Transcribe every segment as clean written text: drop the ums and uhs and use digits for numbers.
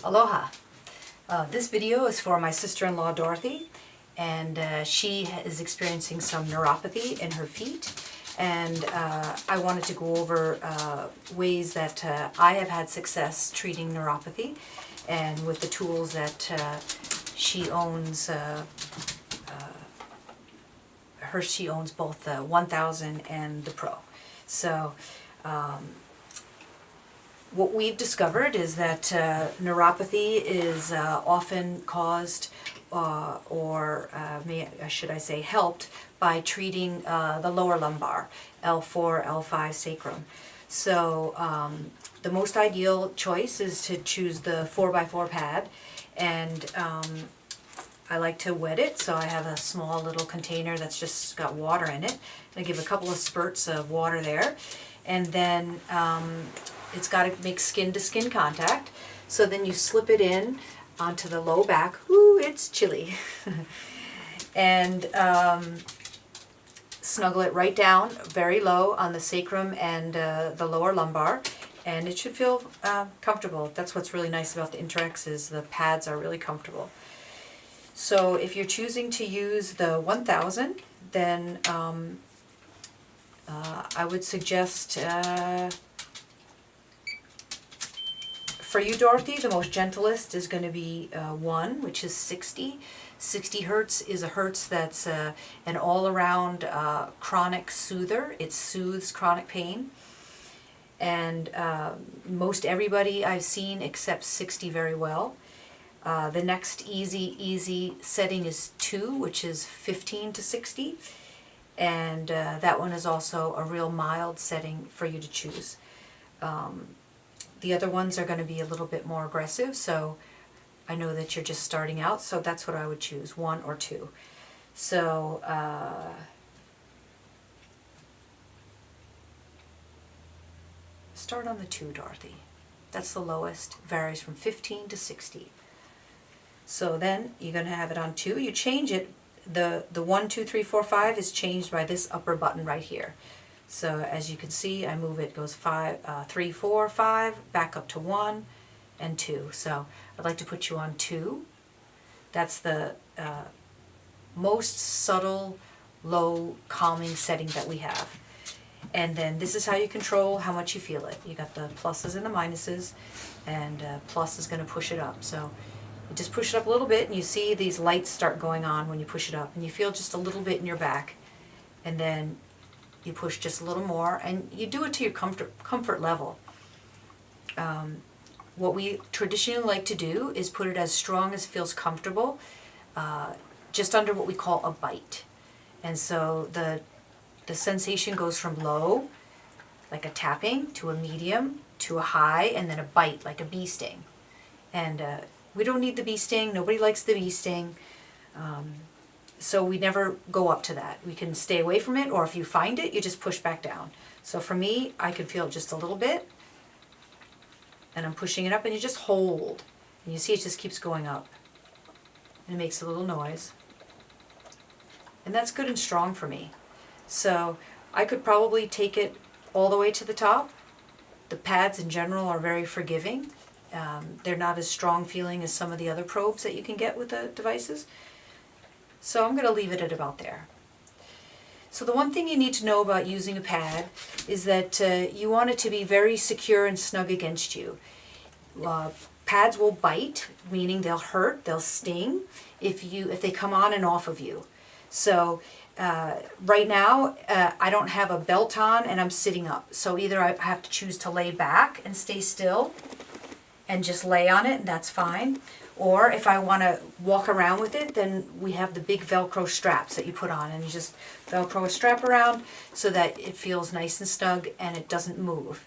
Aloha. This video is for my sister-in-law Dorothy, and she is experiencing some neuropathy in her feet, and I wanted to go over ways that I have had success treating neuropathy, and with the tools that she owns. She owns both the 1000 and the Pro. So what we've discovered is that neuropathy is often caused should I say helped by treating the lower lumbar, L4, L5 sacrum. So the most ideal choice is to choose the 4x4 pad, and I like to wet it, so I have a small little container that's just got water in it. I give a couple of spurts of water there, and then it's got to make skin-to-skin contact. So then you slip it in onto the low back. Ooh, it's chilly. And snuggle it right down, very low on the sacrum and the lower lumbar, and it should feel comfortable. That's what's really nice about the InterX, is the pads are really comfortable. So if you're choosing to use the 1000, then I would suggest, for you, Dorothy, the most gentlest is going to be 1, which is 60. 60 hertz is a hertz that's an all-around chronic soother. It soothes chronic pain. And most everybody I've seen accepts 60 very well. The next easy setting is 2, which is 15 to 60. And that one is also a real mild setting for you to choose. The other ones are going to be a little bit more aggressive, so I know that you're just starting out, so that's what I would choose, 1 or 2. So start on the 2, Dorothy. That's the lowest, varies from 15 to 60. So then you're going to have it on 2. You change it. The 1, 2, 3, 4, 5 is changed by this upper button right here. So as you can see, I move it, goes 3, 4, 5, back up to 1 and 2. So I'd like to put you on 2. That's the most subtle, low, calming setting that we have. And then this is how you control how much you feel it. You got the pluses and the minuses, and plus is going to push it up. So you just push it up a little bit, and you see these lights start going on when you push it up, and you feel just a little bit in your back, and then you push just a little more, and you do it to your comfort level. What we traditionally like to do is put it as strong as feels comfortable, just under what we call a bite. And so the sensation goes from low, like a tapping, to a medium, to a high, and then a bite, like a bee sting. And we don't need the bee sting. Nobody likes the bee sting. So we never go up to that. We can stay away from it, or if you find it, you just push back down. So for me, I can feel just a little bit, and I'm pushing it up, and you just hold. And you see it just keeps going up. And it makes a little noise. And that's good and strong for me. So I could probably take it all the way to the top. The pads in general are very forgiving. They're not as strong feeling as some of the other probes that you can get with the devices. So I'm going to leave it at about there. So the one thing you need to know about using a pad is that you want it to be very secure and snug against you. Pads will bite, meaning they'll hurt, they'll sting if they come on and off of you. So right now I don't have a belt on and I'm sitting up. So either I have to choose to lay back and stay still and just lay on it, and that's fine. Or if I want to walk around with it, then we have the big Velcro straps that you put on, and you just Velcro a strap around so that it feels nice and snug and it doesn't move.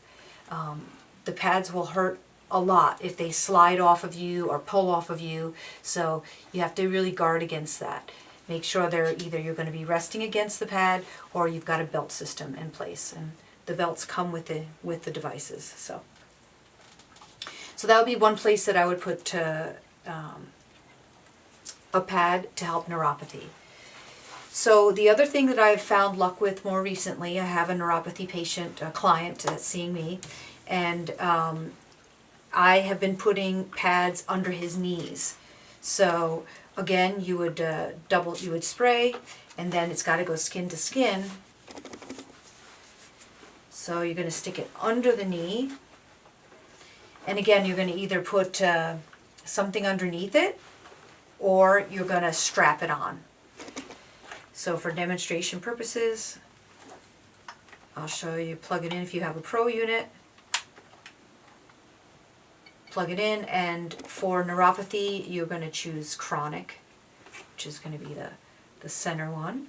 The pads will hurt a lot if they slide off of you or pull off of you, so you have to really guard against that. Make sure they're either you're going to be resting against the pad or you've got a belt system in place, and the belts come with the devices. So that would be one place that I would put a pad to help neuropathy. So the other thing that I've found luck with more recently, I have a neuropathy patient, a client that's seeing me, and I have been putting pads under his knees. So again, you would you would spray, and then it's got to go skin to skin. So you're going to stick it under the knee. And again, you're going to either put something underneath it, or you're going to strap it on. So for demonstration purposes, I'll show you, plug it in if you have a Pro unit. Plug it in, and for neuropathy, you're going to choose chronic, which is going to be the center one.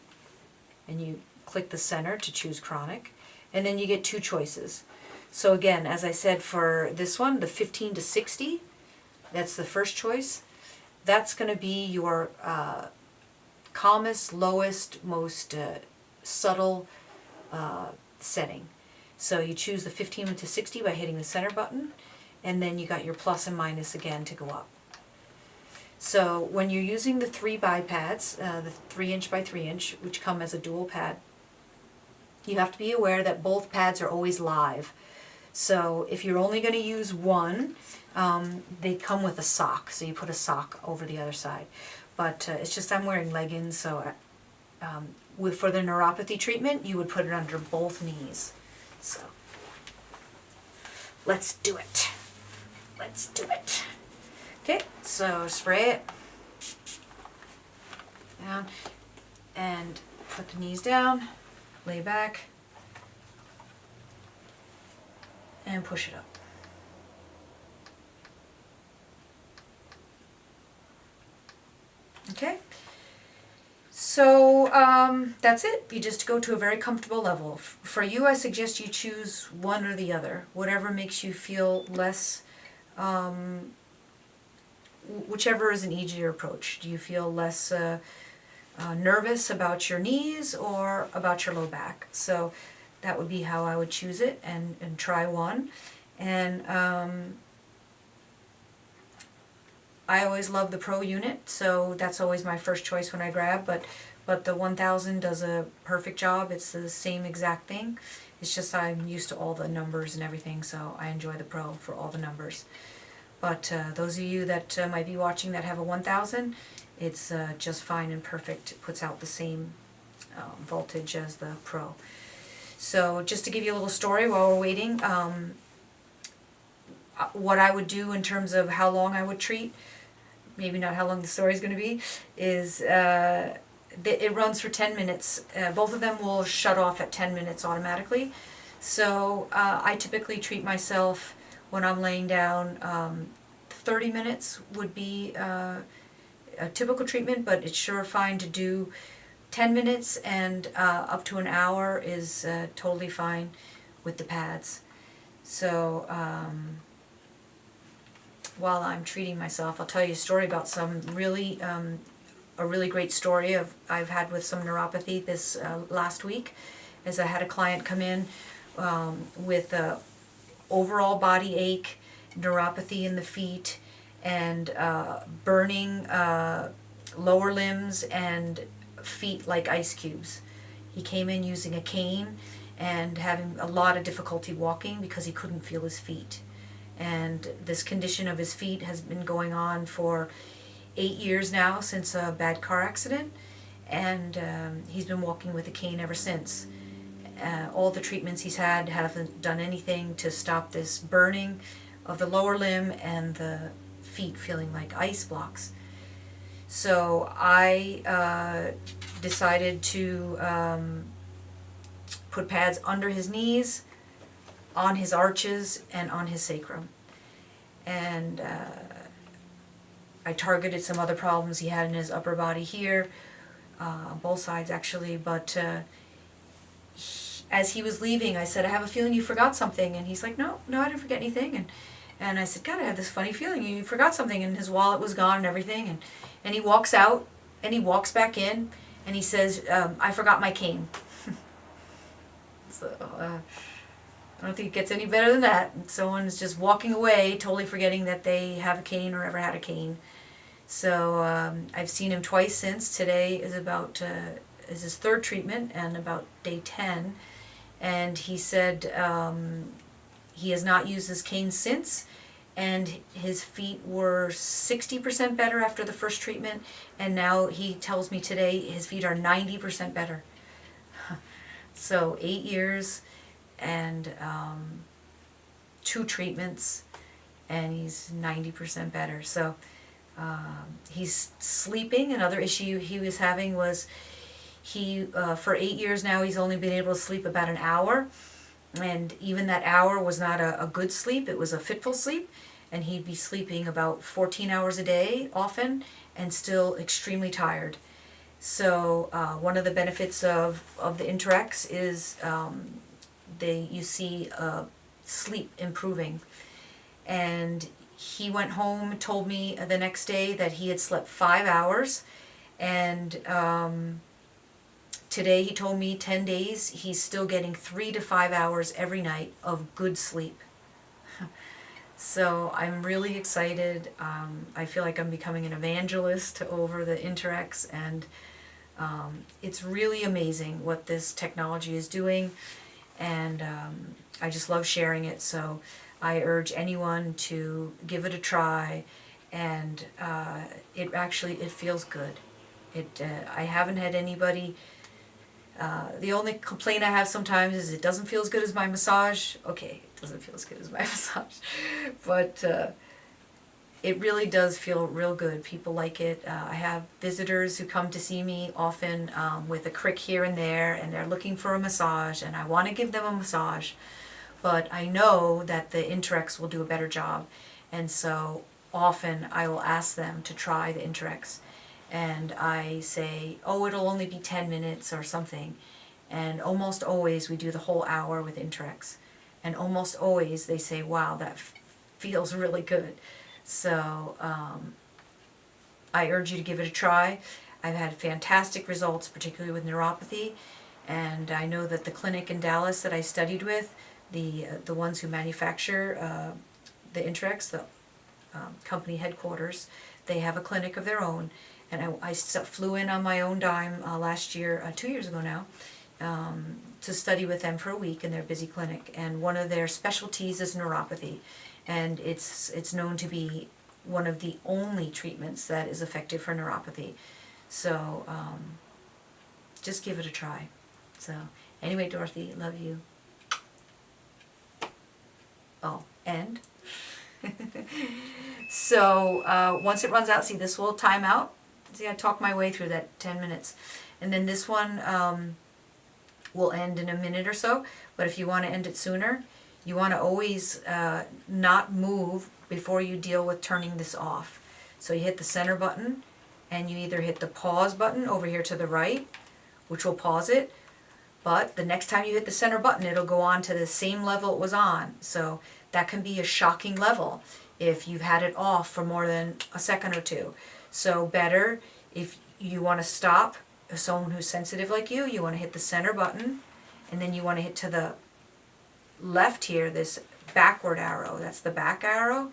And you click the center to choose chronic. And then you get two choices. So again, as I said, for this one, the 15 to 60, that's the first choice. That's going to be your calmest, lowest, most subtle setting. So you choose the 15 to 60 by hitting the center button, and then you got your plus and minus again to go up. So when you're using the 3 by pads, the 3" by 3", which come as a dual pad, you have to be aware that both pads are always live. So if you're only going to use one, they come with a sock, so you put a sock over the other side. But it's just I'm wearing leggings, so for the neuropathy treatment, you would put it under both knees. So let's do it. Let's do it. Okay, so spray it down and put the knees down, lay back, and push it up. Okay, so that's it. You just go to a very comfortable level. For you, I suggest you choose one or the other, whatever makes you feel less, whichever is an easier approach. Do you feel less nervous about your knees or about your low back? So that would be how I would choose it, and try one. And I always love the Pro unit, so that's always my first choice when I grab, but the 1000 does a perfect job. It's the same exact thing. It's just I'm used to all the numbers and everything, so I enjoy the Pro for all the numbers. But those of you that might be watching that have a 1000, it's just fine and perfect. It puts out the same voltage as the Pro. So just to give you a little story while we're waiting, what I would do in terms of how long I would treat, maybe not how long the story is going to be, is it runs for 10 minutes. Both of them will shut off at 10 minutes automatically. So I typically treat myself when I'm laying down. 30 minutes would be a typical treatment, but it's sure fine to do 10 minutes, and up to an hour is totally fine with the pads. So while I'm treating myself, I'll tell you a story about some really, a really great story I've had with some neuropathy this last week, as I had a client come in with overall body ache, neuropathy in the feet, and burning lower limbs and feet like ice cubes. He came in using a cane and having a lot of difficulty walking because he couldn't feel his feet. And this condition of his feet has been going on for 8 years now, since a bad car accident, and he's been walking with a cane ever since. All the treatments he's had haven't done anything to stop this burning of the lower limb and the feet feeling like ice blocks. So I decided to put pads under his knees, on his arches, and on his sacrum. And I targeted some other problems he had in his upper body here, both sides actually, but as he was leaving, I said, I have a feeling you forgot something. And he's like, no, I didn't forget anything. And I said, God, I have this funny feeling you forgot something. And his wallet was gone and everything. And he walks out, and he walks back in, and he says, I forgot my cane. So I don't think it gets any better than that. Someone's just walking away, totally forgetting that they have a cane or ever had a cane. So I've seen him twice since. Today is is his third treatment, and about day 10. And he said he has not used his cane since, and his feet were 60% better after the first treatment, and now he tells me today his feet are 90% better. So 8 years and 2 treatments, and he's 90% better. So he's sleeping. Another issue he was having was he, for 8 years now, he's only been able to sleep about an hour. And even that hour was not a good sleep, it was a fitful sleep. And he'd be sleeping about 14 hours a day often and still extremely tired. So one of the benefits of the InterX is you see sleep improving. And he went home, told me the next day that he had slept 5 hours, and today he told me 10 days he's still getting 3 to 5 hours every night of good sleep. So I'm really excited. I feel like I'm becoming an evangelist over the InterX, and it's really amazing what this technology is doing, and I just love sharing it. So I urge anyone to give it a try, and it feels good. I haven't had anybody. The only complaint I have sometimes is it doesn't feel as good as my massage. Okay, it doesn't feel as good as my massage, but it really does feel real good. People like it. I have visitors who come to see me often with a crick here and there, and they're looking for a massage, and I want to give them a massage, but I know that the InterX will do a better job, and so often I will ask them to try the InterX. And I say, oh, it'll only be 10 minutes or something. And almost always we do the whole hour with InterX. And almost always they say, wow, that feels really good. So I urge you to give it a try. I've had fantastic results, particularly with neuropathy. And I know that the clinic in Dallas that I studied with, the ones who manufacture the InterX, the company headquarters, they have a clinic of their own. And I flew in on my own dime last year, 2 years ago now, to study with them for a week in their busy clinic. And one of their specialties is neuropathy. And it's known to be one of the only treatments that is effective for neuropathy. So just give it a try. So anyway, Dorothy, love you. Oh, and so once it runs out, see, this will time out. See, I talked my way through that 10 minutes. And then this one will end in a minute or so. But if you want to end it sooner, you want to always not move before you deal with turning this off. So you hit the center button, and you either hit the pause button over here to the right, which will pause it. But the next time you hit the center button, it'll go on to the same level it was on. So that can be a shocking level if you've had it off for more than a second or two. So better, if you want to stop, if someone who's sensitive like you want to hit the center button, and then you want to hit to the left here, this backward arrow, that's the back arrow,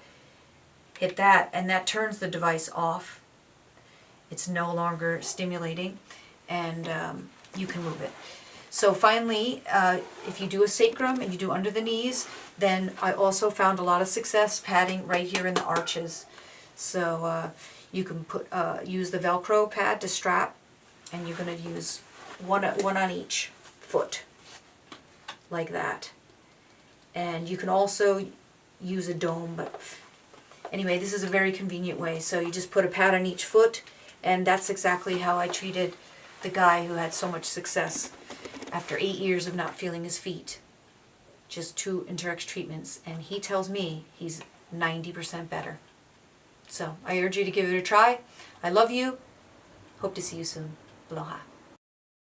hit that, and that turns the device off. It's no longer stimulating, and you can move it. So finally, if you do a sacrum and you do under the knees, then I also found a lot of success padding right here in the arches. So you can use the Velcro pad to strap, and you're going to use one on each foot, like that. And you can also use a dome, but anyway, this is a very convenient way. So you just put a pad on each foot, and that's exactly how I treated the guy who had so much success after 8 years of not feeling his feet. Just 2 InterX treatments, and he tells me he's 90% better. So I urge you to give it a try. I love you. Hope to see you soon. Aloha.